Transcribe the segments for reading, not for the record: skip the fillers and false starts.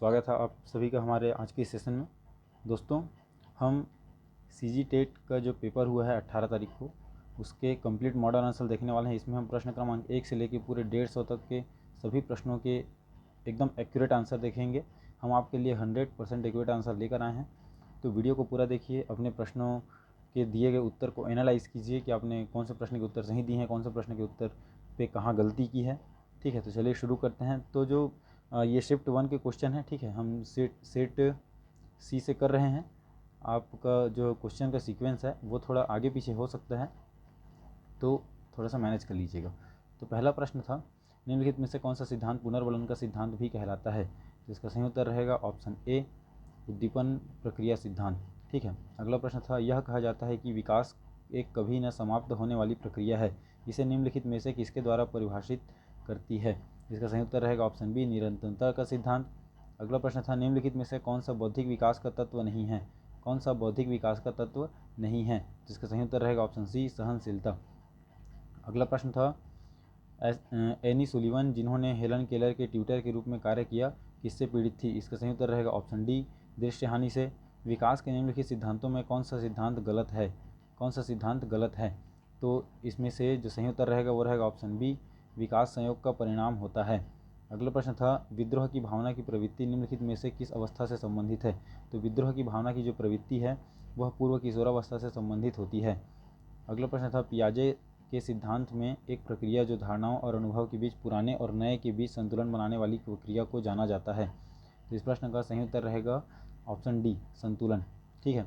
स्वागत है आप सभी का हमारे आज के सेशन में। दोस्तों, हम सीजी टेट का जो पेपर हुआ है 18 तारीख को, उसके कंप्लीट मॉडल आंसर देखने वाले हैं। इसमें हम प्रश्न क्रमांक 1 से लेकर पूरे 150 तक के सभी प्रश्नों के एकदम एक्यूरेट आंसर देखेंगे। हम आपके लिए 100% एक्यूरेट आंसर लेकर आए हैं। तो वीडियो को पूरा देखिए, अपने प्रश्नों के दिए गए उत्तर को एनालाइज़ कीजिए कि आपने कौन से प्रश्न के उत्तर सही दिए हैं, कौन से प्रश्न के उत्तर पे कहाँ गलती की है। ठीक है, तो चलिए शुरू करते हैं। तो जो ये शिफ्ट 1 के क्वेश्चन है, ठीक है, हम सेट सी से कर रहे हैं। आपका जो क्वेश्चन का सीक्वेंस है वो थोड़ा आगे पीछे हो सकता है, तो थोड़ा सा मैनेज कर लीजिएगा। तो पहला प्रश्न था, निम्नलिखित में से कौन सा सिद्धांत पुनर्वलन का सिद्धांत भी कहलाता है? तो इसका सही उत्तर रहेगा ऑप्शन ए, उद्दीपन प्रक्रिया सिद्धांत। ठीक है। अगला प्रश्न था, यह कहा जाता है कि विकास एक कभी न समाप्त होने वाली प्रक्रिया है, इसे निम्नलिखित में से किसके द्वारा परिभाषित करती है? इसका सही उत्तर रहेगा ऑप्शन बी, निरंतरता का सिद्धांत। अगला प्रश्न था, निम्नलिखित में से कौन सा बौद्धिक विकास का तत्व नहीं है? कौन सा बौद्धिक विकास का तत्व नहीं है? जिसका सही उत्तर रहेगा ऑप्शन सी, सहनशीलता। अगला प्रश्न था, एनी सुलिवन जिन्होंने हेलन केलर के ट्यूटर के रूप में कार्य किया, किससे पीड़ित थी? इसका सही उत्तर रहेगा ऑप्शन डी, दृश्य हानि से। विकास के निम्नलिखित सिद्धांतों में कौन सा सिद्धांत गलत है? कौन सा सिद्धांत गलत है? तो इसमें से जो सही उत्तर रहेगा वो रहेगा ऑप्शन बी, विकास संयोग का परिणाम होता है। अगला प्रश्न था, विद्रोह की भावना की प्रवृत्ति निम्नलिखित में से किस अवस्था से संबंधित है? तो विद्रोह की भावना की जो प्रवृत्ति है वह पूर्व किशोरावस्था से संबंधित होती है। अगला प्रश्न था, पियाजे के सिद्धांत में एक प्रक्रिया जो धारणाओं और अनुभव के बीच, पुराने और नए के बीच संतुलन बनाने वाली प्रक्रिया को जाना जाता है। तो इस प्रश्न का सही उत्तर रहेगा ऑप्शन डी, संतुलन। ठीक है।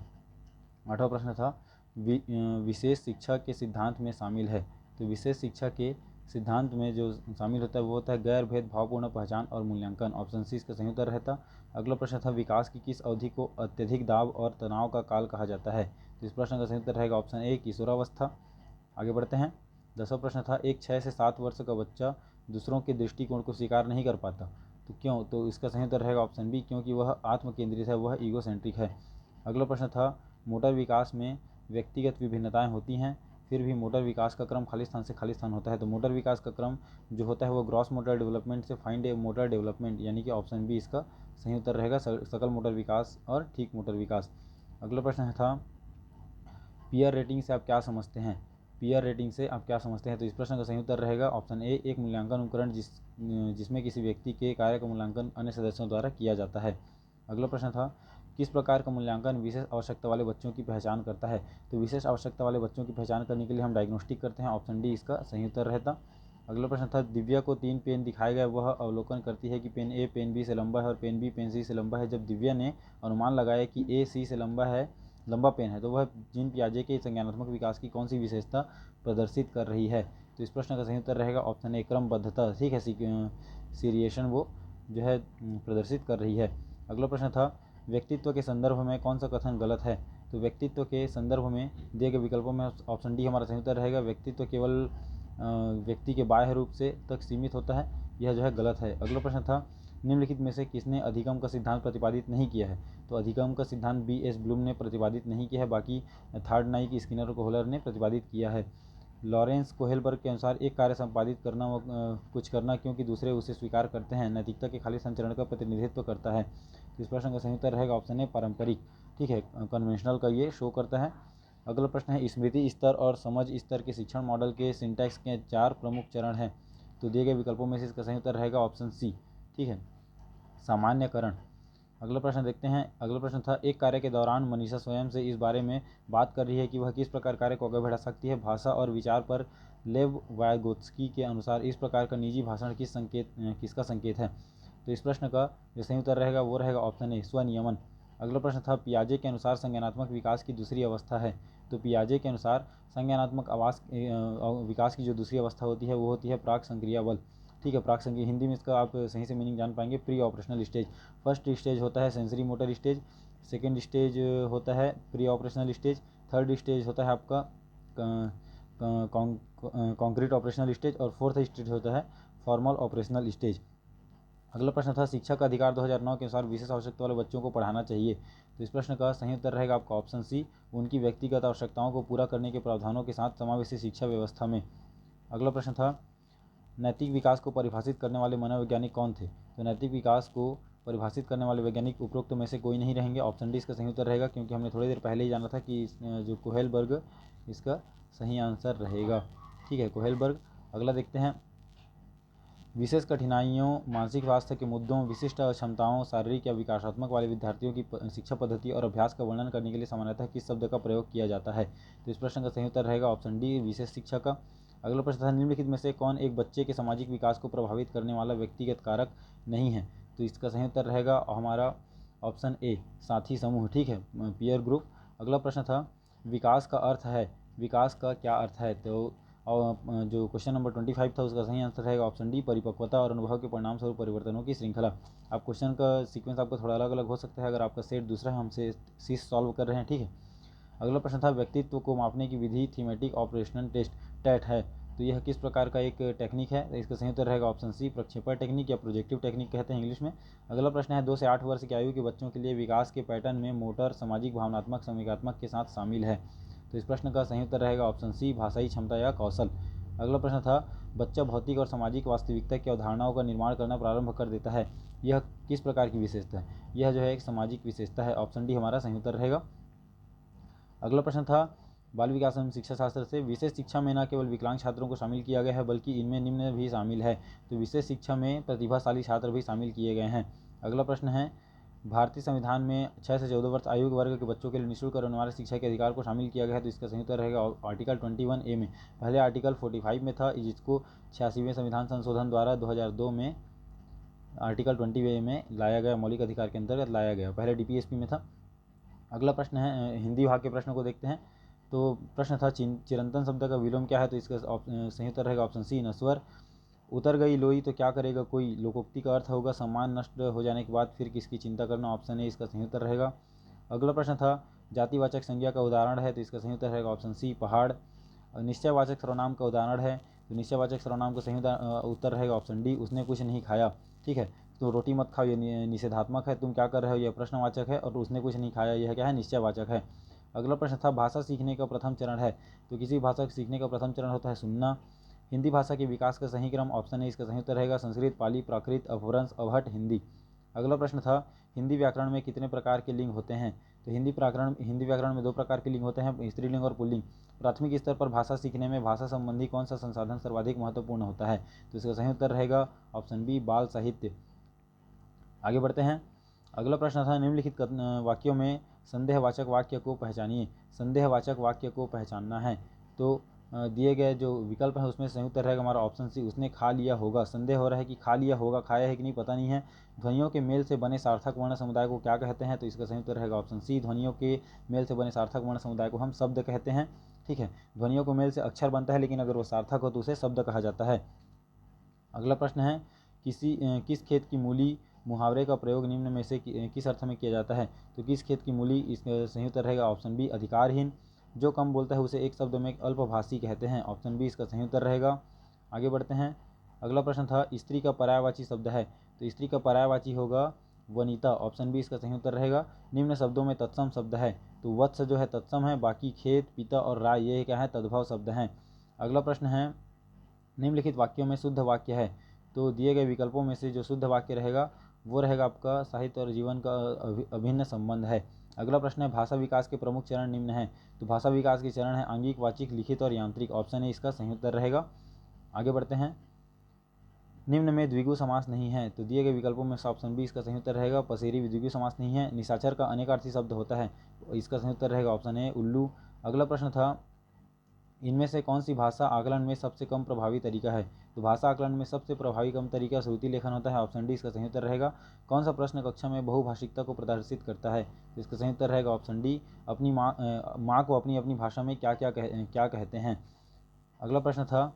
आठवां प्रश्न था, विशेष शिक्षा के सिद्धांत में शामिल है। तो विशेष शिक्षा के सिद्धांत में जो शामिल होता है वो होता है गैर भेदभावपूर्ण पहचान और मूल्यांकन। ऑप्शन सी इसका सही उत्तर रहता। अगला प्रश्न था, विकास की किस अवधि को अत्यधिक दाब और तनाव का काल कहा जाता है? तो इस प्रश्न का सही उत्तर रहेगा ऑप्शन ए, किशोरावस्था। आगे बढ़ते हैं। 10वां प्रश्न था, एक 6 से 7 वर्ष का बच्चा दूसरों के दृष्टिकोण को स्वीकार नहीं कर पाता, तो क्यों? तो इसका सही उत्तर रहेगा ऑप्शन बी, क्योंकि वह आत्म केंद्रित है, वह ईगोसेंट्रिक है। अगला प्रश्न था, मोटर विकास में व्यक्तिगत विभिन्नताएं होती हैं, फिर भी मोटर विकास का क्रम खाली स्थान से खाली स्थान होता है। तो मोटर विकास का क्रम जो होता है वो ग्रॉस मोटर डेवलपमेंट से फाइंड ए मोटर डेवलपमेंट, यानी कि ऑप्शन बी इसका सही उत्तर रहेगा, सकल मोटर विकास और ठीक मोटर विकास। अगला प्रश्न था, पीयर रेटिंग से आप क्या समझते हैं? पीयर रेटिंग से आप क्या समझते हैं? तो इस प्रश्न का सही उत्तर रहेगा ऑप्शन ए, एक मूल्यांकन उपकरण जिसमें किसी व्यक्ति के कार्य का मूल्यांकन अन्य सदस्यों द्वारा किया जाता है। अगला प्रश्न था, किस प्रकार का मूल्यांकन विशेष आवश्यकता वाले बच्चों की पहचान करता है? तो विशेष आवश्यकता वाले बच्चों की पहचान करने के लिए हम डायग्नोस्टिक करते हैं। ऑप्शन डी इसका सही उत्तर रहता। अगला प्रश्न था, दिव्या को 3 पेन दिखाए गए, वह अवलोकन करती है कि पेन ए पेन बी से लंबा है और पेन बी पेन सी से लंबा है। जब दिव्या ने अनुमान लगाया कि ए सी से लंबा पेन है, तो वह जीन पियाजे के संज्ञानात्मक विकास की कौन सी विशेषता प्रदर्शित कर रही है? तो इस प्रश्न का सही उत्तर रहेगा ऑप्शन ए, क्रमबद्धता। ठीक है, सीरिएशन वो जो है प्रदर्शित कर रही है। अगला प्रश्न था, व्यक्तित्व के संदर्भ में कौन सा कथन गलत है? तो व्यक्तित्व के संदर्भ में दिए गए विकल्पों में ऑप्शन डी हमारा सही उत्तर रहेगा, व्यक्तित्व केवल व्यक्ति के बाह्य रूप से तक सीमित होता है, यह जो है गलत है। अगला प्रश्न था, निम्नलिखित में से किसने अधिगम का सिद्धांत प्रतिपादित नहीं किया है? तो अधिगम का सिद्धांत बी एस ब्लूम ने प्रतिपादित नहीं किया है, बाकी थार्डनाइक, स्किनर और कोहलर ने प्रतिपादित किया है। लॉरेंस कोहेलबर्ग के अनुसार एक कार्य संपादित करना व कुछ करना क्योंकि दूसरे उसे स्वीकार करते हैं, नैतिकता के खाली संचरण का प्रतिनिधित्व करता है। तो इस प्रश्न का सही उत्तर रहेगा ऑप्शन ए, पारंपरिक। ठीक है, कन्वेंशनल का ये शो करता है। अगला प्रश्न है, स्मृति स्तर और समझ स्तर के शिक्षण मॉडल के सिंटैक्स के 4 प्रमुख चरण हैं। तो दिए गए विकल्पों में से इसका सही उत्तर रहेगा ऑप्शन सी। ठीक है, सामान्यकरण। अगला प्रश्न देखते हैं। अगला प्रश्न था, एक कार्य के दौरान मनीषा स्वयं से इस बारे में बात कर रही है कि वह किस प्रकार कार्य को आगे बढ़ा सकती है। भाषा और विचार पर लेव वायगोत्स्की के अनुसार इस प्रकार का निजी भाषण किसका संकेत है? तो इस प्रश्न का जो सही उत्तर रहेगा वो रहेगा ऑप्शन ए, स्वनियमन। अगला प्रश्न था, पियाजे के अनुसार संज्ञानात्मक विकास की दूसरी अवस्था है। तो पियाजे के अनुसार संज्ञानात्मक विकास की जो दूसरी अवस्था होती है वो होती है प्राक संक्रिया बल। ठीक है, प्राक संक्रिया, हिंदी में इसका आप सही से मीनिंग जान पाएंगे, pre operational stage. First stage होता है sensory motor stage, second stage होता है pre operational stage, third stage होता है आपका कॉन्क्रीट ऑपरेशनल स्टेज और फोर्थ स्टेज होता है फॉर्मल ऑपरेशनल स्टेज। अगला प्रश्न था, शिक्षा का अधिकार 2009 के अनुसार विशेष आवश्यकता वाले बच्चों को पढ़ाना चाहिए। तो इस प्रश्न का सही उत्तर रहेगा आपका ऑप्शन सी, उनकी व्यक्तिगत आवश्यकताओं को पूरा करने के प्रावधानों के साथ समावेशी शिक्षा व्यवस्था में। अगला प्रश्न था, नैतिक विकास को परिभाषित करने वाले मनोवैज्ञानिक कौन थे? तो नैतिक विकास को परिभाषित करने वाले वैज्ञानिक उपरोक्त में से कोई नहीं रहेंगे। ऑप्शन डी इसका सही उत्तर रहेगा, क्योंकि हमने थोड़ी देर पहले ही जाना था कि जो कोहेलबर्ग इसका सही आंसर रहेगा। ठीक है, कोहेलबर्ग। अगला देखते हैं, विशेष कठिनाइयों, मानसिक स्वास्थ्य के मुद्दों, विशिष्ट क्षमताओं, शारीरिक या विकासात्मक वाले विद्यार्थियों की शिक्षा पद्धति और अभ्यास का वर्णन करने के लिए सामान्यतः किस शब्द का प्रयोग किया जाता है? तो इस प्रश्न का सही उत्तर रहेगा ऑप्शन डी, विशेष शिक्षा का। अगला प्रश्न था, निम्नलिखित में से कौन एक बच्चे के सामाजिक विकास को प्रभावित करने वाला व्यक्तिगत कारक नहीं है? तो इसका सही उत्तर रहेगा हमारा ऑप्शन ए, साथी समूह। ठीक है, पीयर ग्रुप। अगला प्रश्न था, विकास का अर्थ है, विकास का क्या अर्थ है? तो और जो क्वेश्चन नंबर 25 था उसका सही आंसर रहेगा ऑप्शन डी, परिपक्वता और अनुभव के परिणाम स्वरूप परिवर्तनों की श्रृंखला। आप क्वेश्चन का सीक्वेंस आपका थोड़ा अलग अलग हो सकता है, अगर आपका सेट दूसरा है, हमसे सी सॉल्व कर रहे हैं। ठीक है, अगला प्रश्न था, व्यक्तित्व को मापने की विधि थीमेटिक ऑपरेशनल टेस्ट टैट है, तो यह किस प्रकार का एक टेक्निक है? इसका सही उत्तर रहेगा ऑप्शन सी, प्रक्षेपण टेक्निक या प्रोजेक्टिव टेक्निक कहते हैं इंग्लिश में। अगला प्रश्न है, 2 से 8 वर्ष की आयु के बच्चों के लिए विकास के पैटर्न में मोटर, सामाजिक, भावनात्मक, संवेगात्मक के साथ शामिल है, तो इस प्रश्न का सही उत्तर रहेगा ऑप्शन सी, भाषाई क्षमता या कौशल। अगला प्रश्न था, बच्चा भौतिक और सामाजिक वास्तविकता की अवधारणाओं का निर्माण करना प्रारंभ कर देता है, यह किस प्रकार की विशेषता है? यह जो है एक सामाजिक विशेषता है। ऑप्शन डी हमारा सही उत्तर रहेगा। अगला प्रश्न था, बाल विकास एवं शिक्षा शास्त्र से, विशेष शिक्षा में न केवल विकलांग छात्रों को शामिल किया गया है बल्कि इनमें निम्न भी शामिल है, तो विशेष शिक्षा में प्रतिभाशाली छात्र भी शामिल किए गए हैं। अगला प्रश्न है, भारतीय संविधान में 6 से 14 वर्ष आयु वर्ग के बच्चों के लिए निःशुल्क और अनिवार्य शिक्षा के अधिकार को शामिल किया गया है, तो इसका सही उत्तर रहेगा आर्टिकल 21A में। पहले आर्टिकल 45 में था, जिसको 86वें संविधान संशोधन द्वारा 2002 में आर्टिकल 20A में लाया गया, मौलिक अधिकार के अंतर्गत लाया गया, पहले DPSP में था। अगला प्रश्न है, हिंदी भाग के प्रश्न को देखते हैं। तो प्रश्न था, चिरंतन शब्द का विलोम क्या है? तो इसका सही उत्तर रहेगा ऑप्शन सी, नश्वर। उतर गई लोई तो क्या करेगा कोई, लोकोक्ति का अर्थ होगा सम्मान नष्ट हो जाने के बाद फिर किसकी चिंता करना, ऑप्शन ए इसका सही उत्तर रहेगा। अगला प्रश्न था, जातिवाचक संज्ञा का उदाहरण है, तो इसका सही उत्तर रहेगा ऑप्शन सी, पहाड़। निश्चयवाचक सर्वनाम का उदाहरण है, तो निश्चयवाचक सर्वनाम का सही उत्तर रहेगा ऑप्शन डी, उसने कुछ नहीं खाया। ठीक है, तो रोटी मत खाओ ये निषेधात्मक है, तुम क्या कर रहे हो यह प्रश्नवाचक है, और उसने कुछ नहीं खाया यह क्या है, निश्चयवाचक है। अगला प्रश्न था, भाषा सीखने का प्रथम चरण है, तो किसी भाषा सीखने का प्रथम चरण होता है सुनना। हिंदी भाषा के विकास का सही क्रम, ऑप्शन ए इसका सही उत्तर रहेगा संस्कृत, पाली, प्राकृत, अपभ्रंश, अवहट, हिंदी। अगला प्रश्न था, हिंदी व्याकरण में कितने प्रकार के लिंग होते हैं? तो हिंदी व्याकरण में 2 प्रकार के लिंग होते हैं, स्त्रीलिंग और पुल्लिंग। प्राथमिक स्तर पर भाषा सीखने में भाषा संबंधी कौन सा संसाधन सर्वाधिक महत्वपूर्ण होता है? तो इसका सही उत्तर रहेगा ऑप्शन बी, बाल साहित्य। आगे बढ़ते हैं। अगला प्रश्न था, निम्नलिखित वाक्यों में संदेहवाचक वाक्य को पहचानिए। संदेहवाचक वाक्य को पहचानना है, तो दिए गए जो विकल्प है उसमें सही उत्तर रहेगा हमारा ऑप्शन सी, उसने खा लिया होगा। संदेह हो रहा है कि खा लिया होगा, खाया है कि नहीं पता नहीं है। ध्वनियों के मेल से बने सार्थक वर्ण समुदाय को क्या कहते हैं? तो इसका सही उत्तर रहेगा ऑप्शन सी, ध्वनियों के मेल से बने सार्थक वर्ण समुदाय को हम शब्द कहते हैं। ठीक है, ध्वनियों को मेल से अक्षर बनता है, लेकिन अगर वो सार्थक हो तो उसे शब्द कहा जाता है। अगला प्रश्न है, किस खेत की मूली मुहावरे का प्रयोग निम्न में से किस अर्थ में किया जाता है? तो किस खेत की मूली, इसका सही उत्तर रहेगा ऑप्शन बी, अधिकारहीन। जो कम बोलता है उसे एक शब्द में अल्पभाषी कहते हैं, ऑप्शन बी इसका सही उत्तर रहेगा। आगे बढ़ते हैं। अगला प्रश्न था, स्त्री का पर्यायवाची शब्द है, तो स्त्री का पर्यायवाची होगा वनिता, ऑप्शन बी इसका सही उत्तर रहेगा। निम्न शब्दों में तत्सम शब्द है, तो वत्स जो है तत्सम है, बाकी खेत, पिता और राय ये क्या है, तद्भव शब्द हैं। अगला प्रश्न है, निम्नलिखित वाक्यों में शुद्ध वाक्य है, तो दिए गए विकल्पों में से जो शुद्ध वाक्य रहेगा वो रहेगा आपका साहित्य और जीवन का अभिन्न संबंध है। अगला प्रश्न है, भाषा विकास के प्रमुख चरण निम्न हैं, तो भाषा विकास के चरण है आंगिक, वाचिक, लिखित और यांत्रिक, ऑप्शन ए इसका सही उत्तर रहेगा। आगे बढ़ते हैं। निम्न में द्विगु समास नहीं है, तो दिए गए विकल्पों में से ऑप्शन बी इसका सही उत्तर रहेगा, पसेरी द्विगु समास नहीं है। निशाचर का अनेकार्थी शब्द होता है, इसका सही उत्तर रहेगा ऑप्शन ए, उल्लू। अगला प्रश्न था, इनमें से कौन सी भाषा आकलन में सबसे कम प्रभावी तरीका है? तो भाषा आकलन में सबसे प्रभावी कम तरीका श्रुति लेखन होता है, ऑप्शन डी इसका सही उत्तर रहेगा। कौन सा प्रश्न कक्षा में बहुभाषिकता को प्रदर्शित करता है? तो इसका सही उत्तर रहेगा ऑप्शन डी, अपनी माँ को अपनी अपनी भाषा में क्या कहते हैं। अगला प्रश्न था,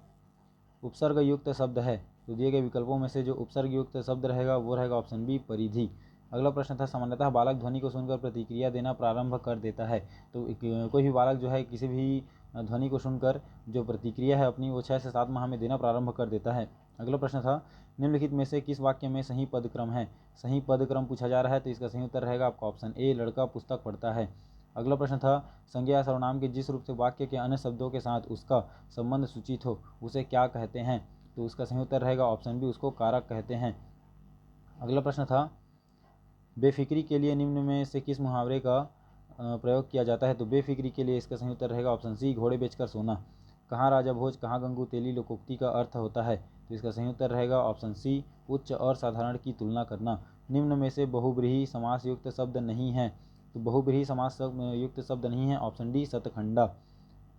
उपसर्ग युक्त शब्द है, तो दिए गए विकल्पों में से जो उपसर्ग युक्त शब्द रहेगा वो रहेगा ऑप्शन बी, परिधि। अगला प्रश्न था, सामान्यतः बालक ध्वनि को सुनकर प्रतिक्रिया देना प्रारंभ कर देता है, तो कोई भी बालक जो है किसी भी ध्वनि को सुनकर जो प्रतिक्रिया है अपनी वो 6 से 7 माह में देना प्रारंभ कर देता है। अगला प्रश्न था, निम्नलिखित में से किस वाक्य में सही पदक्रम है? सही पदक्रम पूछा जा रहा है, तो इसका सही उत्तर रहेगा आपका ऑप्शन ए, लड़का पुस्तक पढ़ता है। अगला प्रश्न था, संज्ञा या सर्वनाम के जिस रूप से वाक्य के अन्य शब्दों के साथ उसका संबंध सूचित हो उसे क्या कहते हैं? तो उसका सही उत्तर रहेगा ऑप्शन बी, उसको कारक कहते हैं। अगला प्रश्न था, बेफिक्री के लिए निम्न में से किस मुहावरे का प्रयोग किया जाता है? तो बेफिक्री के लिए इसका सही उत्तर रहेगा ऑप्शन सी, घोड़े बेचकर सोना। कहाँ राजा भोज कहाँ गंगू तेली लोकोक्ति का अर्थ होता है? तो इसका सही उत्तर रहेगा ऑप्शन सी, उच्च और साधारण की तुलना करना। निम्न में से बहुब्रीहि समास युक्त शब्द नहीं है? तो बहुब्रीहि समास युक्त शब्द नहीं है, ऑप्शन डी शतखंडा।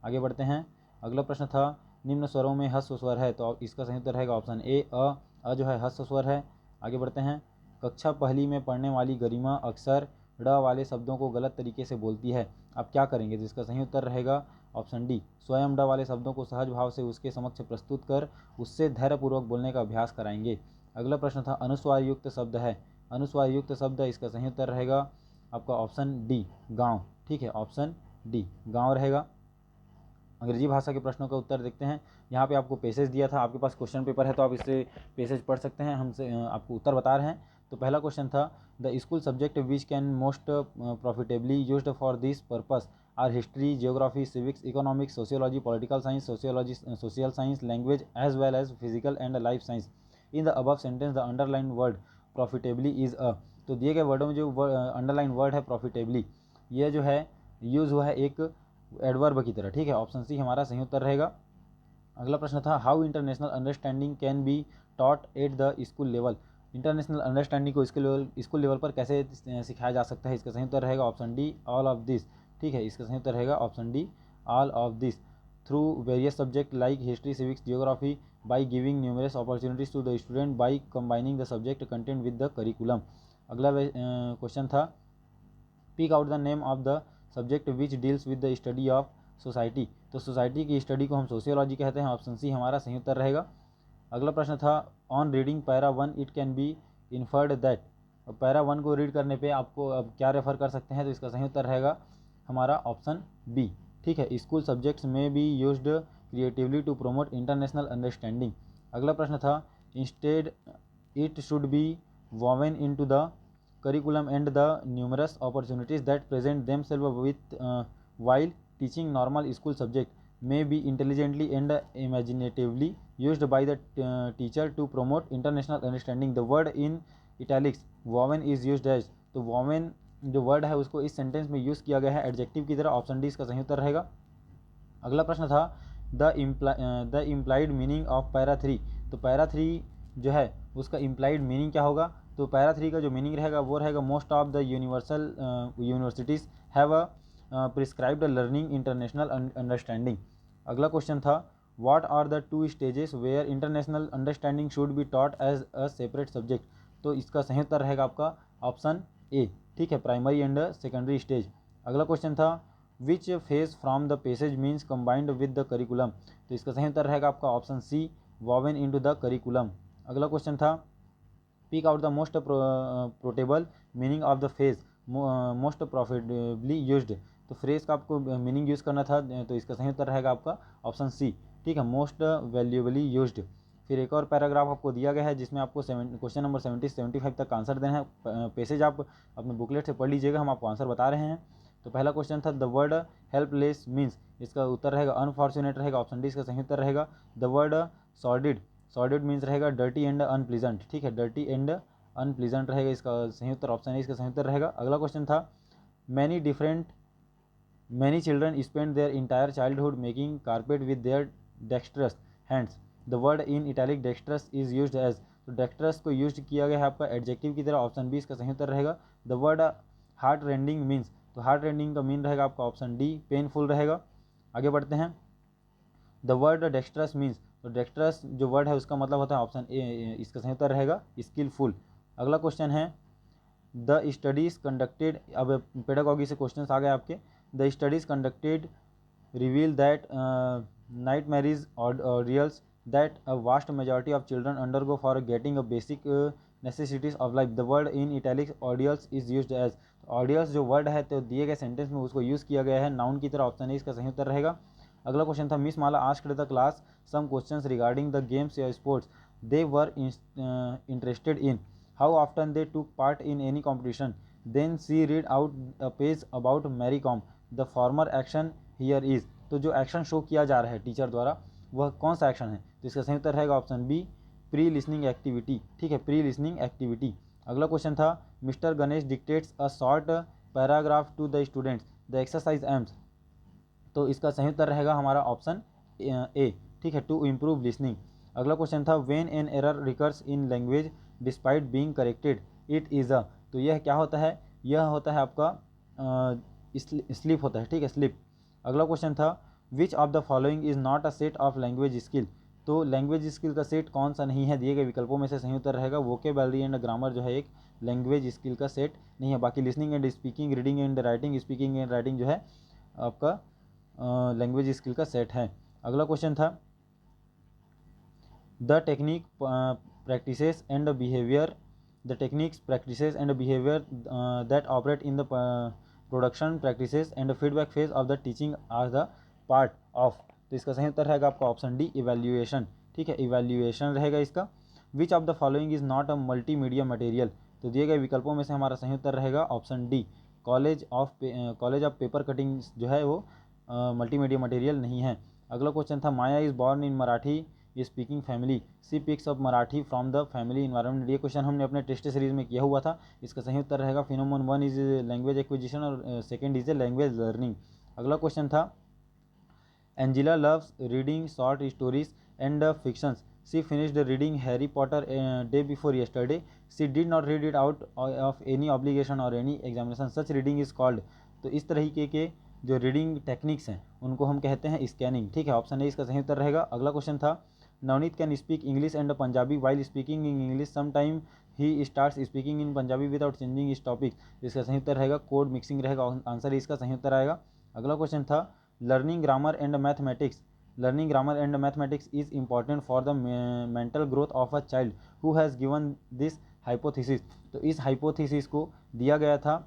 आगे बढ़ते हैं। अगला प्रश्न था निम्न स्वरों में ह्रस्व स्वर है? तो इसका सही उत्तर रहेगा ऑप्शन ए, अ जो है ह्रस्व स्वर है। आगे बढ़ते हैं। कक्षा पहली में पढ़ने वाली गरिमा अक्सर ड वाले शब्दों को गलत तरीके से बोलती है, आप क्या करेंगे? तो इसका सही उत्तर रहेगा ऑप्शन डी, स्वयं ड वाले शब्दों को सहज भाव से उसके समक्ष प्रस्तुत कर उससे धैर्यपूर्वक बोलने का अभ्यास कराएंगे। अगला प्रश्न था अनुस्वार युक्त शब्द है? अनुस्वार युक्त शब्द इसका सही उत्तर रहेगा आपका ऑप्शन डी, गाँव। ठीक है, ऑप्शन डी गाँव रहेगा। अंग्रेजी भाषा के प्रश्नों का उत्तर देखते हैं। यहाँ पे आपको पेसेज दिया था, आपके पास क्वेश्चन पेपर है तो आप इससे पेसेज पढ़ सकते हैं, हमसे आपको उत्तर बता रहे हैं। तो पहला क्वेश्चन था the school subject which can most profitably used for this purpose are history, geography, civics, economics, sociology, political science, sociology, social science, language as well as physical and life science. In the above sentence the underline word profitably is a. तो दिए गए वर्डों में जो underline word है profitably, ये जो है use हुआ है एक एडवर्ब की तरह। ठीक है, ऑप्शन सी हमारा सही उत्तर रहेगा। अगला प्रश्न था how international understanding can be taught at the school level? International understanding को स्कूल लेवल पर कैसे सिखाया जा सकता है? इसका सही उत्तर रहेगा option D, all of this. ठीक है, इसका सही उत्तर रहेगा option D, all of this. Through various subject like history, civics, geography, by giving numerous opportunities to the student, by combining the subject content with the curriculum. अगला question था pick out the name of the subject which deals with the study of society. तो society की study को हम sociology कहते हैं, option C हमारा सही उत्तर रहेगा। अगला प्रश्न था on reading para 1 it can be inferred that. Para 1 को रीड करने पे आपको अब क्या रेफर कर सकते हैं? तो इसका सही उत्तर रहेगा हमारा ऑप्शन बी। ठीक है, स्कूल सब्जेक्ट्स में be used creatively to promote international understanding. अगला प्रश्न था instead it should be woven into the curriculum and the numerous opportunities that present themselves with while teaching normal school subject may be intelligently and imaginatively used by the teacher to promote international understanding. The word in italics woven is used as। तो woven जो word है उसको इस sentence में use किया गया है adjective की तरह, ऑप्शन डी इसका सही उत्तर रहेगा। अगला प्रश्न था the implied meaning of para 3। तो पैरा 3 जो है उसका इम्प्लाइड मीनिंग क्या होगा? तो पैरा 3 का जो मीनिंग रहेगा वो रहेगा most of the universities have a prescribed learning international understanding. अगला क्वेश्चन था what are the 2 stages where international understanding should be taught as a separate subject. तो इसका सही उत्तर रहेगा आपका ऑप्शन ए। ठीक है, प्राइमरी एंड सेकेंडरी स्टेज। अगला क्वेश्चन था which phrase from the passage means combined with the curriculum. तो इसका सही उत्तर रहेगा आपका option C, woven into the curriculum. अगला क्वेश्चन था pick out the most portable meaning of the phrase most profitably used. तो फ्रेज का आपको मीनिंग यूज़ करना था, तो इसका सही उत्तर रहेगा आपका ऑप्शन सी। ठीक है, मोस्ट वैल्यूएबली यूज्ड। फिर एक और पैराग्राफ आपको दिया गया है जिसमें आपको क्वेश्चन नंबर 70 से 75 तक आंसर देना है। पेसेज आप अपने बुकलेट से पढ़ लीजिएगा, हम आपको आंसर बता रहे हैं। तो पहला क्वेश्चन था द वर्ड हेल्पलेस मीन्स, इसका उत्तर रहेगा अनफॉर्चुनेट रहेगा, ऑप्शन डी इसका सही उत्तर रहेगा। The word sordid, sordid means रहेगा डर्टी एंड अनप्लीजेंट। ठीक है, डर्टी एंड अनप्लीजेंट रहेगा, इसका सही उत्तर ऑप्शन ए इसका सही उत्तर रहेगा। अगला क्वेश्चन था many children spend their entire childhood making carpet with their dextrous hands. The word in italic dextrous is used as. तो डेक्स्ट्रस को यूज किया गया है आपका एडजेक्टिव की तरह, ऑप्शन बी इसका सही उत्तर रहेगा। The word heart rending means, तो हार्ट रेंडिंग का मीन रहेगा आपका ऑप्शन डी, पेनफुल रहेगा। आगे बढ़ते हैं। द वर्ड डेक्स्ट्रस मीन्स, तो डेक्स्ट्रस जो वर्ड है उसका मतलब होता है ऑप्शन ए, इसका सही उत्तर रहेगा स्किलफुल। अगला क्वेश्चन है द स्टडीज़ कंडक्टेड, अब पेडागॉजी से क्वेश्चन आ गए आपके। The studies conducted reveal that nightmarish ordeals that a vast majority of children undergo for getting a basic necessities of life. The word in italics ordeals is used as. Ordeals जो word है तो दिए गए sentence में उसको use किया गया है नाउन की तरह, ऑप्शन ए इसका सही उत्तर रहेगा। अगला क्वेश्चन था Miss Mala asked the class some questions regarding the games या sports they were interested in. How often they took part in any competition. Then she read out a page about Mary Kom. The former action here is. तो जो action show किया जा रहा है teacher द्वारा वह कौन सा एक्शन है? तो इसका सही उत्तर रहेगा option B, pre listening activity. ठीक है, प्री लिसनिंग एक्टिविटी। अगला क्वेश्चन था mister Ganesh dictates a short paragraph to the students the exercise aims. तो इसका सही उत्तर रहेगा हमारा ऑप्शन ए, ठीक है, टू इम्प्रूव लिसनिंग। अगला क्वेश्चन था when an error recurs in language despite being corrected it is a. तो यह क्या होता है, यह होता है आपका स्लिप होता है, ठीक है, स्लिप। अगला क्वेश्चन था which of the following is not a set of language skill. तो लैंग्वेज स्किल का सेट कौन सा नहीं है, दिए गए विकल्पों में से सही उत्तर रहेगा वोकेबलरी एंड ग्रामर जो है एक लैंग्वेज स्किल का सेट नहीं है। बाकी listening and speaking, reading and writing, speaking and writing जो है आपका लैंग्वेज स्किल का सेट है। अगला क्वेश्चन था the technique practices and behaviour, the techniques practices and behaviour that operate in the production practices and feedback phase of the teaching are the part of. तो इसका सही उत्तर रहेगा आपका ऑप्शन डी, इवैल्यूएशन, ठीक है, इवैल्यूएशन रहेगा इसका। Which of the following is not a multimedia material. तो दिए गए विकल्पों में से हमारा सही उत्तर रहेगा option D, college of paper cutting जो है वो मल्टीमीडिया मटेरियल नहीं है। अगला क्वेश्चन था Maya is born in Marathi speaking family, she picks up Marathi from the family environment. ये क्वेश्चन हमने अपने टेस्ट सीरीज में किया हुआ था। इसका सही उत्तर रहेगा फिनोमेन 1 इज लैंग्वेज एक्विजिशन और second is a language learning. अगला क्वेश्चन था Angela loves reading short stories and fictions, she finished reading Harry Potter day before yesterday, she did not read it out of any obligation or any examination, such reading is called. तो इस तरीके के जो reading techniques हैं उनको हम कहते हैं स्कैनिंग, ठीक है, ऑप्शन ए इसका सही उत्तर रहेगा। अगला क्वेश्चन था Navneet can speak English and Punjabi while speaking in English some time he starts speaking in Punjabi without changing his topic. इसका सही उत्तर रहेगा कोड मिक्सिंग रहेगा, आंसर इसका सही उत्तर आएगा। अगला क्वेश्चन था learning grammar and mathematics, learning grammar and mathematics is important for the mental growth of a child who has given this hypothesis. तो इस हाइपोथेसिस को दिया गया था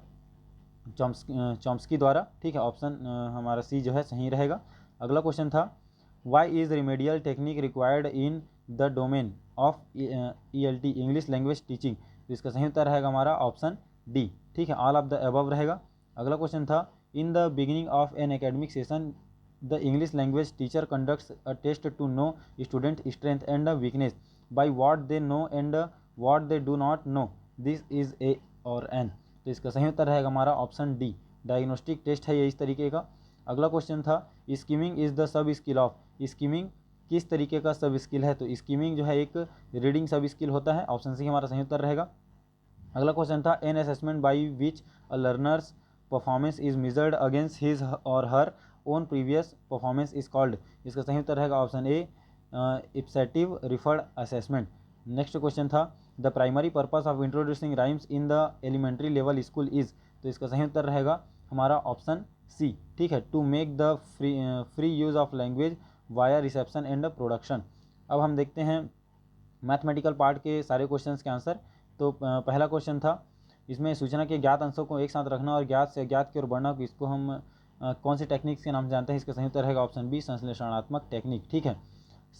चॉम्स्की द्वारा, ठीक है, ऑप्शन हमारा सी जो है सही रहेगा। अगला क्वेश्चन था why is remedial technique required in the domain of ELT English language teaching. तो इसका सही उत्तर रहेगा हमारा ऑप्शन डी, ठीक है, ऑल ऑफ द अबव रहेगा। अगला क्वेश्चन था in the beginning of an academic session the English language teacher conducts a test to know student strength and weakness by what they know and what they do not know, this is a और an. तो इसका सही उत्तर रहेगा हमारा option D, diagnostic test है ये इस तरीके का। अगला क्वेश्चन था skimming is the sub skill of, skimming किस तरीके का सब स्किल है। तो स्कीमिंग जो है एक रीडिंग सब स्किल होता है, ऑप्शन सी हमारा सही उत्तर रहेगा। अगला क्वेश्चन था an assessment by which a learner's performance is measured against his or her own previous performance is called. इसका सही उत्तर रहेगा option A, ipsative referred assessment. Next question था the primary purpose of introducing rhymes in the elementary level school is. तो इसका सही उत्तर रहेगा हमारा ऑप्शन सी, ठीक है, to make the free use of language via reception and production. अब हम देखते हैं मैथमेटिकल पार्ट के सारे क्वेश्चंस के आंसर। तो पहला क्वेश्चन था इसमें सूचना के ज्ञात अंशों को एक साथ रखना और ज्ञात से अज्ञात की ओर बढ़ना, इसको हम कौन सी टेक्निक्स के नाम से जानते हैं। इसका सही उत्तर रहेगा ऑप्शन बी, संश्लेषणात्मक टेक्निक, ठीक है,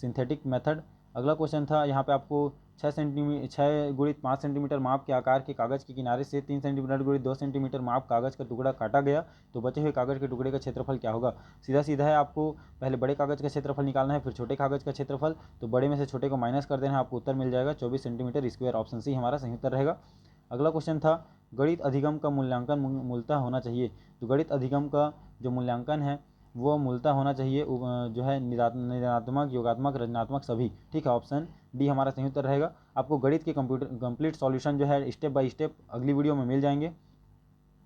सिंथेटिक मेथड। अगला क्वेश्चन था यहाँ पे आपको 6x5 सेंटीमीटर माप के आकार के कागज़ के किनारे से 3 सेंटीमीटर × 2 सेंटीमीटर माप कागज़ का टुकड़ा काटा गया तो बचे हुए कागज़ के टुकड़े का क्षेत्रफल क्या होगा। सीधा सीधा है, आपको पहले बड़े कागज़ का क्षेत्रफल निकालना है फिर छोटे कागज़ का क्षेत्रफल, तो बड़े में से छोटे को माइनस कर देना है, आपको उत्तर मिल जाएगा 24 सेंटीमीटर स्क्वायर, ऑप्शन सी हमारा सही उत्तर रहेगा। अगला क्वेश्चन था गणित अधिगम का मूल्यांकन मूलतः होना चाहिए। तो गणित अधिगम का जो मूल्यांकन है वो मूलतः होना चाहिए जो है निरणात्मक, योगात्मक, रचनात्मक सभी, ठीक है, ऑप्शन डी हमारा सही उत्तर रहेगा। आपको गणित के कंप्लीट सॉल्यूशन जो है स्टेप बाय स्टेप अगली वीडियो में मिल जाएंगे।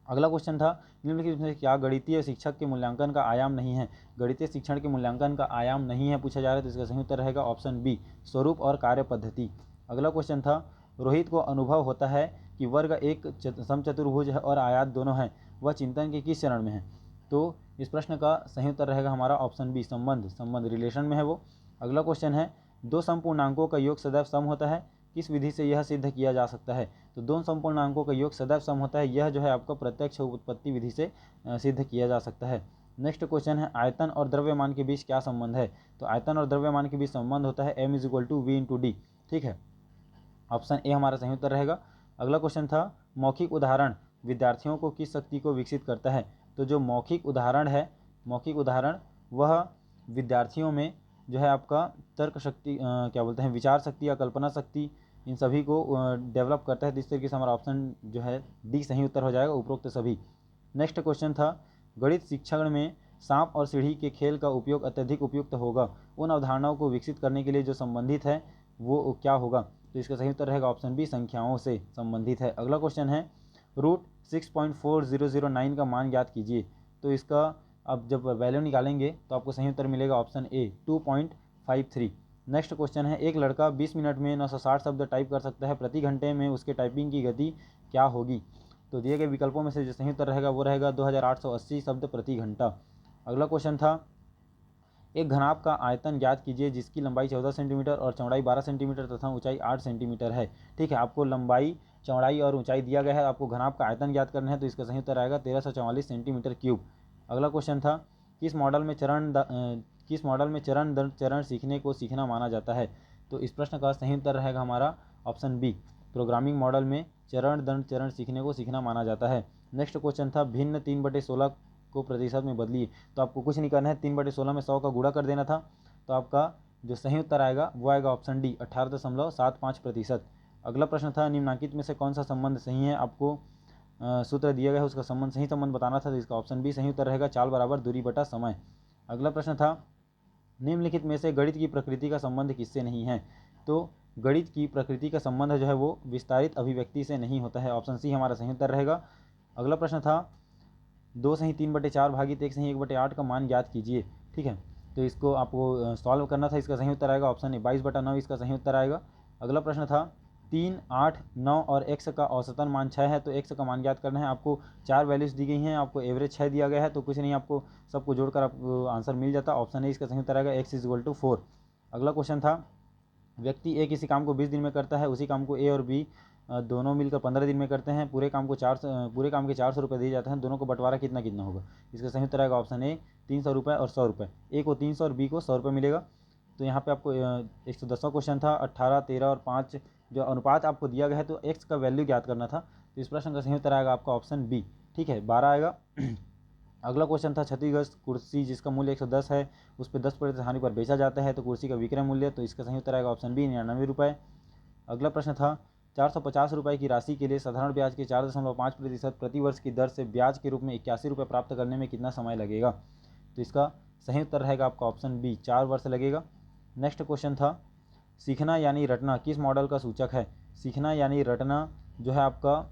अगला क्वेश्चन था निम्नलिखित में क्या गणितीय शिक्षक के मूल्यांकन का आयाम नहीं है। गणितीय शिक्षण के मूल्यांकन का आयाम नहीं है पूछा जा रहा है, तो इसका सही उत्तर रहेगा ऑप्शन बी, स्वरूप और कार्य पद्धति। अगला क्वेश्चन था रोहित को अनुभव होता है कि वर्ग एक समचतुर्भुज है और आयत दोनों हैं, वह चिंतन के किस चरण में है। तो इस प्रश्न का सही उत्तर रहेगा हमारा ऑप्शन बी, संबंध रिलेशन में है वो। अगला क्वेश्चन है दो समपूर्णांकों का योग सदैव सम होता है, किस विधि से यह सिद्ध किया जा सकता है। तो दो समपूर्णांकों का योग सदैव सम होता है, यह जो है आपका प्रत्यक्ष उत्पत्ति विधि से सिद्ध किया जा सकता है। नेक्स्ट क्वेश्चन है आयतन और द्रव्यमान के बीच क्या संबंध है। तो आयतन और द्रव्यमान के बीच संबंध होता है m = v × d, ठीक है, ऑप्शन ए हमारा सही उत्तर रहेगा। अगला क्वेश्चन था मौखिक उदाहरण विद्यार्थियों को किस शक्ति को विकसित करता है। तो जो मौखिक उदाहरण है, मौखिक उदाहरण वह विद्यार्थियों में जो है आपका तर्क शक्ति क्या बोलते हैं, विचार शक्ति या कल्पना शक्ति इन सभी को डेवलप करता है। तो इस तरीके से हमारा ऑप्शन जो है डी सही उत्तर हो जाएगा, उपरोक्त सभी। नेक्स्ट क्वेश्चन था, गणित शिक्षण में सांप और सीढ़ी के खेल का उपयोग अत्यधिक उपयुक्त होगा, उन अवधारणाओं को विकसित करने के लिए जो संबंधित है वो क्या होगा। तो इसका सही उत्तर रहेगा ऑप्शन बी, संख्याओं से संबंधित है। अगला क्वेश्चन है, रूट 6.4009 का मान ज्ञात कीजिए। तो इसका अब जब वैल्यू निकालेंगे तो आपको सही उत्तर मिलेगा ऑप्शन ए, 2.53। नेक्स्ट क्वेश्चन है, एक लड़का 20 मिनट में 960 शब्द टाइप कर सकता है, प्रति घंटे में उसके टाइपिंग की गति क्या होगी। तो दिए गए विकल्पों में से जो सही उत्तर रहेगा वो रहेगा 2880 शब्द प्रति घंटा। अगला क्वेश्चन था, एक घनाभ का आयतन ज्ञात कीजिए जिसकी लंबाई 14 सेंटीमीटर और चौड़ाई 12 सेंटीमीटर तथा ऊंचाई 8 सेंटीमीटर है। ठीक है, आपको लंबाई, चौड़ाई और ऊंचाई दिया गया है, आपको घनाभ का आयतन ज्ञात करना है। तो इसका सही उत्तर आएगा 1344 सेंटीमीटर क्यूब। अगला क्वेश्चन था, किस मॉडल में चरण दर चरण सीखने को सीखना माना जाता है। तो इस प्रश्न का सही उत्तर रहेगा हमारा ऑप्शन बी, प्रोग्रामिंग मॉडल में चरण दर चरण सीखने को सीखना माना जाता है। नेक्स्ट क्वेश्चन था, भिन्न 3/16 को प्रतिशत में बदलिए। तो आपको कुछ नहीं करना है, 3/16 में 100 का गुणा कर देना था। तो आपका जो सही उत्तर आएगा वो आएगा ऑप्शन डी, 18.75%। अगला प्रश्न था, निम्नलिखित में से कौन सा संबंध सही है, आपको सूत्र दिया गया है उसका संबंध सही संबंध बताना था। तो इसका ऑप्शन बी सही उत्तर रहेगा, चाल बराबर दूरी बटा समय। अगला प्रश्न था, निम्नलिखित में से गणित की प्रकृति का संबंध किससे नहीं है। तो गणित की प्रकृति का संबंध जो है वो विस्तारित अभिव्यक्ति से नहीं होता है, ऑप्शन सी हमारा सही उत्तर रहेगा। अगला प्रश्न था, 2 सही 3/4 भागित 1 सही 1/8 का मान ज्ञात कीजिए। ठीक है, तो इसको आपको सॉल्व करना था। इसका सही उत्तर आएगा ऑप्शन ए, 22/9 इसका सही उत्तर आएगा। अगला प्रश्न था, 3, 8, 9 और x का औसतन मान 6 है। तो x का मान ज्ञात करना है। आपको 4 वैल्यूज़ दी गई हैं, आपको एवरेज 6 दिया गया है, तो कुछ नहीं, आपको सबको जोड़कर आपको आंसर मिल जाता। ऑप्शन ए इसका सही उत्तर आएगा, x = 4। अगला क्वेश्चन था, व्यक्ति ए किसी काम को 20 दिन में करता है, उसी काम को ए और बी दोनों मिलकर 15 दिन में करते हैं, पूरे काम के 400 रुपये दिए जाते हैं, दोनों को बंटवारा कितना कितना होगा। इसका सही उत्तर आएगा ऑप्शन ए, 300 रुपये और 100 रुपये। ए को 300 और बी को 100 रुपये मिलेगा। तो यहाँ पे आपको 110वां क्वेश्चन था, 18, 13 और 5 जो अनुपात आपको दिया गया है, तो एक्स का वैल्यू ज्ञात करना था। तो इस प्रश्न का सही उत्तर आएगा आपका ऑप्शन बी। ठीक है, 12 आएगा। अगला क्वेश्चन था, क्षतिग्रस्त कुर्सी जिसका मूल्य 110 है, उस पर 10% हानि पर बेचा जाता है, तो कुर्सी का विक्रय मूल्य। तो इसका सही उत्तर आएगा ऑप्शन बी, 99 रुपये। अगला प्रश्न था, 450 रुपये की राशि के लिए साधारण ब्याज के 4.5% प्रति वर्ष की दर से ब्याज के रूप में 81 रुपये प्राप्त करने में कितना समय लगेगा। तो इसका सही उत्तर रहेगा आपका ऑप्शन बी, 4 वर्ष लगेगा। नेक्स्ट क्वेश्चन था, सीखना यानी रटना किस मॉडल का सूचक है। सीखना यानी रटना जो है आपका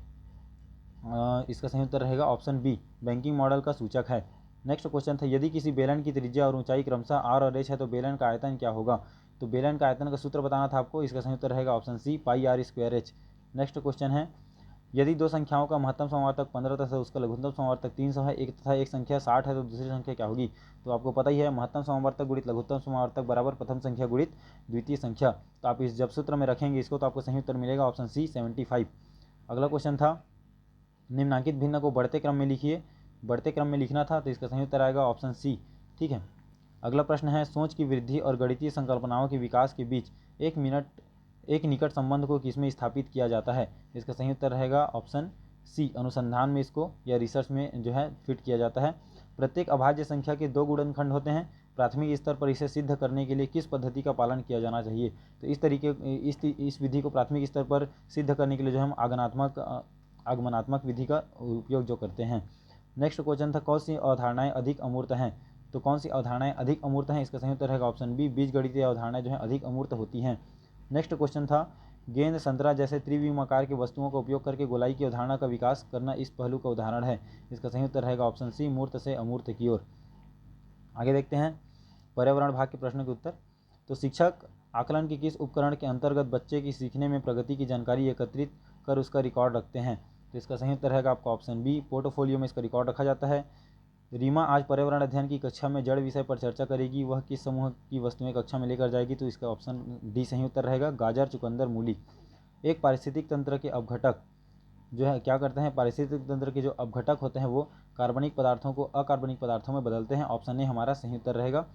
इसका सही उत्तर रहेगा ऑप्शन बी, बैंकिंग मॉडल का सूचक है। नेक्स्ट क्वेश्चन था, यदि किसी बेलन की त्रिज्या और ऊंचाई क्रमशः आर और एच है तो बेलन का आयतन क्या होगा। तो बेलन का आयतन का सूत्र बताना था आपको। इसका सही उत्तर रहेगा option C, πr²h। Next question है, यदि दो संख्याओं का महत्तम समावर्तक 15 तथा उसका लघुत्तम समावर्तक 300 है, एक तथा एक संख्या 60 है, तो दूसरी संख्या क्या होगी। तो आपको पता ही है, महत्तम समावर्तक गुणित लघुत्तम समावर्तक बराबर प्रथम संख्या गुणित द्वितीय संख्या। तो आप इस जब सूत्र में रखेंगे इसको तो आपको सही उत्तर मिलेगा ऑप्शन सी, 75। अगला क्वेश्चन था, निम्नांकित भिन्न को बढ़ते क्रम में लिखिए। बढ़ते क्रम में लिखना था, तो इसका सही उत्तर आएगा ऑप्शन सी। ठीक है, अगला प्रश्न है, सोच की वृद्धि और गणितीय संकल्पनाओं के विकास के बीच एक निकट संबंध को किसमें स्थापित किया जाता है। इसका सही उत्तर रहेगा ऑप्शन सी, अनुसंधान में इसको या रिसर्च में जो है फिट किया जाता है। प्रत्येक अभाज्य संख्या के 2 गुणनखंड होते हैं, प्राथमिक स्तर पर इसे सिद्ध करने के लिए किस पद्धति का पालन किया जाना चाहिए। तो इस विधि को प्राथमिक स्तर पर सिद्ध करने के लिए जो हम आगमनात्मक विधि का उपयोग जो करते हैं। नेक्स्ट क्वेश्चन था, कौन सी अवधारणाएं अधिक अमूर्त हैं। तो कौन सी अवधारणाएं अधिक अमूर्त हैं, इसका सही उत्तर रहेगा ऑप्शन बी, बीजगणितीय अवधारणाएं जो है अधिक अमूर्त होती हैं। नेक्स्ट क्वेश्चन था, गेंद, संतरा जैसे त्रिविम आकार के वस्तुओं का उपयोग करके गोलाई की अवधारणा का विकास करना इस पहलू का उदाहरण है। इसका सही उत्तर रहेगा ऑप्शन सी, मूर्त से अमूर्त की ओर। आगे देखते हैं पर्यावरण भाग के प्रश्न के उत्तर। तो शिक्षक आकलन के किस उपकरण के अंतर्गत बच्चे की सीखने में प्रगति की जानकारी एकत्रित कर उसका रिकॉर्ड रखते हैं। तो इसका सही उत्तर रहेगा आपका ऑप्शन बी, पोर्टफोलियो में इसका रिकॉर्ड रखा जाता है। रीमा आज पर्यावरण अध्ययन की कक्षा में जड़ विषय पर चर्चा करेगी, वह किस समूह की वस्तुएं कक्षा में लेकर जाएगी। तो इसका ऑप्शन डी सही उत्तर रहेगा, गाजर, चुकंदर, मूली। एक पारिस्थितिक तंत्र के अपघटक जो है क्या करते हैं, पारिस्थितिक तंत्र के जो अपघटक होते हैं वो कार्बनिक पदार्थों को अकार्बनिक पदार्थों में बदलते हैं। ऑप्शन ए हमारा सही उत्तर रहेगा।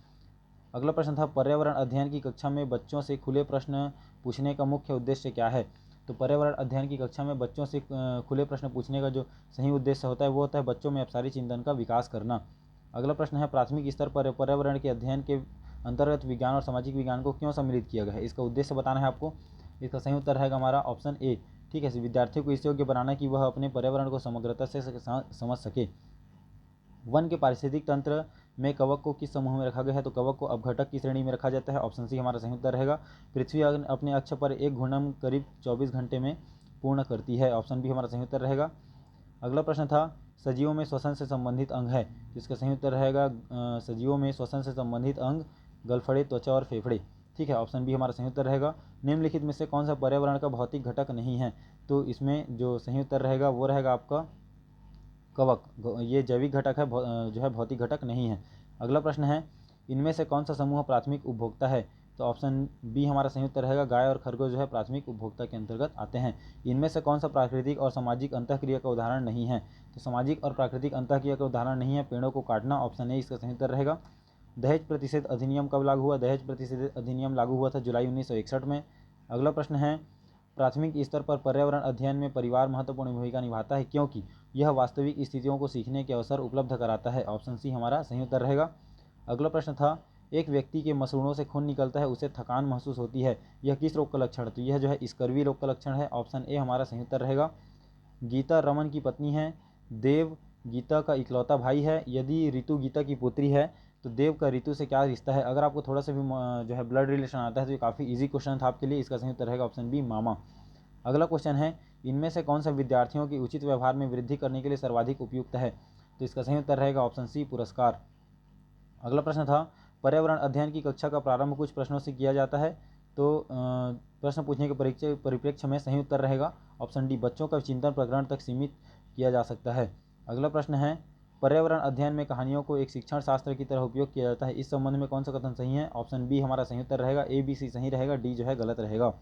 अगला प्रश्न था, पर्यावरण अध्ययन की कक्षा में बच्चों से खुले प्रश्न पूछने का मुख्य उद्देश्य क्या है। तो पर्यावरण अध्ययन की कक्षा में बच्चों से खुले प्रश्न पूछने का जो सही उद्देश्य होता है वो होता है बच्चों में अपसारी चिंतन का विकास करना। अगला प्रश्न है, प्राथमिक स्तर पर पर्यावरण के अध्ययन के अंतर्गत विज्ञान और सामाजिक विज्ञान को क्यों सम्मिलित किया गया है। इसका उद्देश्य बताना है आपको। इसका सही उत्तर रहेगा हमारा ऑप्शन ए। ठीक है, विद्यार्थियों को इस योग्य बनाना कि वह अपने पर्यावरण को समग्रता से समझ सके। वन के पारिस्थितिक तंत्र में कवक को किस समूह में रखा गया है? तो कवक को अपघटक की श्रेणी में रखा जाता है। ऑप्शन सी हमारा सही उत्तर रहेगा। पृथ्वी अपने अक्ष पर एक घूर्णन करीब 24 घंटे में पूर्ण करती है। ऑप्शन बी हमारा सही उत्तर रहेगा। अगला प्रश्न था सजीवों में श्वसन से संबंधित अंग है, तो इसका सही उत्तर रहेगा सजीवों में श्वसन से संबंधित अंग गलफड़े, त्वचा और फेफड़े। ठीक है, ऑप्शन बी हमारा सही उत्तर रहेगा। निम्नलिखित में से कौन सा पर्यावरण का भौतिक घटक नहीं है? तो इसमें जो सही उत्तर रहेगा वो रहेगा आपका कवक। ये जैविक घटक है, जो है भौतिक घटक नहीं है। अगला प्रश्न है इनमें से कौन सा समूह प्राथमिक उपभोक्ता है? तो ऑप्शन बी हमारा सही उत्तर रहेगा। गाय और खरगोश जो है प्राथमिक उपभोक्ता के अंतर्गत आते हैं। इनमें से कौन सा प्राकृतिक और सामाजिक अंतःक्रिया का उदाहरण नहीं है? तो सामाजिक और प्राकृतिक अंतःक्रिया का उदाहरण नहीं है पेड़ों को काटना। ऑप्शन ए इसका सही उत्तर रहेगा। दहेज प्रतिषेध अधिनियम कब लागू हुआ? दहेज प्रतिषेध अधिनियम लागू हुआ था जुलाई 1961 में। अगला प्रश्न है प्राथमिक स्तर पर पर्यावरण अध्ययन में परिवार महत्वपूर्ण भूमिका निभाता है क्योंकि यह वास्तविक स्थितियों को सीखने के अवसर उपलब्ध कराता है। ऑप्शन सी हमारा सही उत्तर रहेगा। अगला प्रश्न था एक व्यक्ति के मसूड़ों से खून निकलता है, उसे थकान महसूस होती है, यह किस रोग का लक्षण है? तो यह जो है स्कर्वी रोग का लक्षण है। ऑप्शन ए हमारा सही उत्तर रहेगा। गीता रमन की पत्नी है, देव गीता का इकलौता भाई है, यदि ऋतु गीता की पुत्री है तो देव का ऋतु से क्या रिश्ता है? अगर आपको थोड़ा सा भी जो है ब्लड रिलेशन आता है तो ये काफ़ी इजी क्वेश्चन था आपके लिए। इसका सही उत्तर रहेगा ऑप्शन बी मामा। अगला क्वेश्चन है इनमें से कौन सा विद्यार्थियों की उचित व्यवहार में वृद्धि करने के लिए सर्वाधिक उपयुक्त है? तो इसका सही उत्तर रहेगा ऑप्शन सी पुरस्कार। अगला प्रश्न था पर्यावरण अध्ययन की कक्षा का प्रारंभ कुछ प्रश्नों से किया जाता है, तो प्रश्न पूछने के परिप्रेक्ष्य में सही उत्तर रहेगा ऑप्शन डी बच्चों का चिंतन प्रकरण तक सीमित किया जा सकता है। अगला प्रश्न है पर्यावरण अध्ययन में कहानियों को एक शिक्षण शास्त्र की तरह उपयोग किया जाता है, इस संबंध में कौन सा कथन सही है? ऑप्शन बी हमारा सही उत्तर रहेगा। ए बी सी सही रहेगा, डी जो है गलत रहेगा।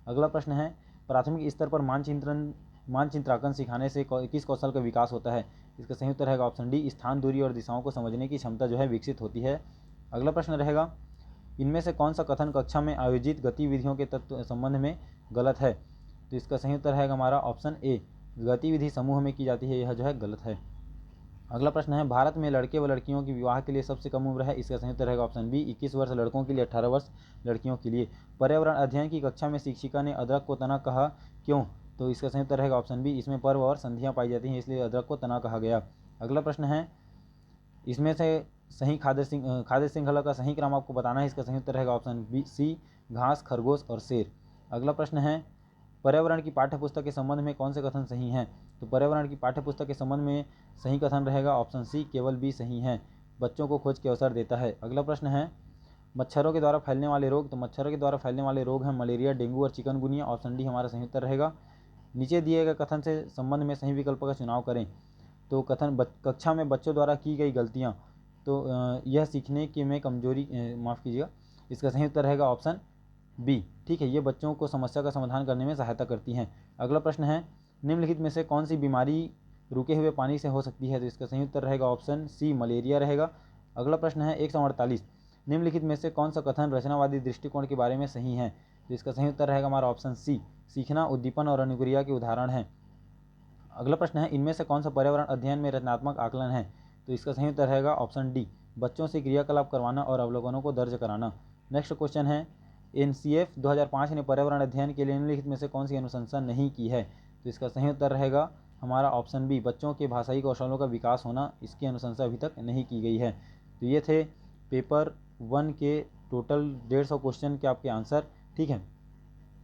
अगला प्रश्न है प्राथमिक स्तर पर मानचित्रांकन सिखाने से किस कौशल का विकास होता है? इसका सही उत्तर रहेगा ऑप्शन डी स्थान, दूरी और दिशाओं को समझने की क्षमता जो है विकसित होती है। अगला प्रश्न रहेगा इनमें से कौन सा कथन कक्षा में आयोजित गतिविधियों के तत्व संबंध में गलत है? तो इसका सही उत्तर रहेगा हमारा ऑप्शन ए गतिविधि समूह में की जाती है, यह जो है गलत है। अगला प्रश्न है भारत में लड़के व लड़कियों की विवाह के लिए सबसे कम उम्र है, इसका सही उत्तर रहेगा ऑप्शन बी 21 वर्ष लड़कों के लिए, 18 वर्ष लड़कियों के लिए। पर्यावरण अध्ययन की कक्षा में शिक्षिका ने अदरक को तना कहा क्यों? तो इसका सही उत्तर रहेगा ऑप्शन बी इसमें पर्व और संधियाँ पाई जाती हैं इसलिए अदरक को तना कहा गया। अगला प्रश्न है इसमें से सही खाद्य श्रृंखला का सही क्रम आपको बताना है, इसका सही उत्तर रहेगा ऑप्शन बी सी घास, खरगोश और शेर। अगला प्रश्न है पर्यावरण की पाठ्यपुस्तक के संबंध में कौन से कथन सही हैं? तो पर्यावरण की पाठ्यपुस्तक के संबंध में सही कथन रहेगा ऑप्शन सी केवल बी सही है, बच्चों को खोज के अवसर देता है। अगला प्रश्न है मच्छरों के द्वारा फैलने वाले रोग, तो मच्छरों के द्वारा फैलने वाले रोग हैं मलेरिया, डेंगू और चिकनगुनिया। ऑप्शन डी हमारा सही उत्तर रहेगा। नीचे दिए गए कथन से संबंध में सही विकल्प का चुनाव करें। तो कथन कक्षा में बच्चों द्वारा की गई गलतियाँ, तो यह सीखने की में कमजोरी माफ़ कीजिएगा, इसका सही उत्तर रहेगा ऑप्शन बी। ठीक है, ये बच्चों को समस्या का समाधान करने में सहायता करती हैं। अगला प्रश्न है निम्नलिखित में से कौन सी बीमारी रुके हुए पानी से हो सकती है? तो इसका सही उत्तर रहेगा ऑप्शन सी मलेरिया रहेगा। अगला प्रश्न है 148 निम्नलिखित में से कौन सा कथन रचनावादी दृष्टिकोण के बारे में सही है? तो इसका सही उत्तर रहेगा हमारा ऑप्शन सी सीखना, उद्दीपन और अनुक्रिया के उदाहरण है। अगला प्रश्न है इनमें से कौन सा पर्यावरण अध्ययन में रचनात्मक आकलन है? तो इसका सही उत्तर रहेगा ऑप्शन डी बच्चों से क्रियाकलाप करवाना और अवलोकनों को दर्ज कराना। नेक्स्ट क्वेश्चन है NCF 2005 ने पर्यावरण अध्ययन के लिए निम्नलिखित में से कौन सी अनुशंसा नहीं की है? तो इसका सही उत्तर रहेगा हमारा ऑप्शन बी बच्चों के भाषाई कौशलों का विकास होना, इसकी अनुशंसा अभी तक नहीं की गई है। तो ये थे पेपर 1 के टोटल 150 क्वेश्चन के आपके आंसर। ठीक है,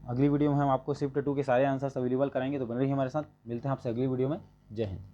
अगली वीडियो में हम आपको शिफ्ट 2 के सारे आंसर्स अवेलेबल कराएंगे, तो बने रहिए हमारे साथ। मिलते हैं आपसे अगली वीडियो में। जय हिंद।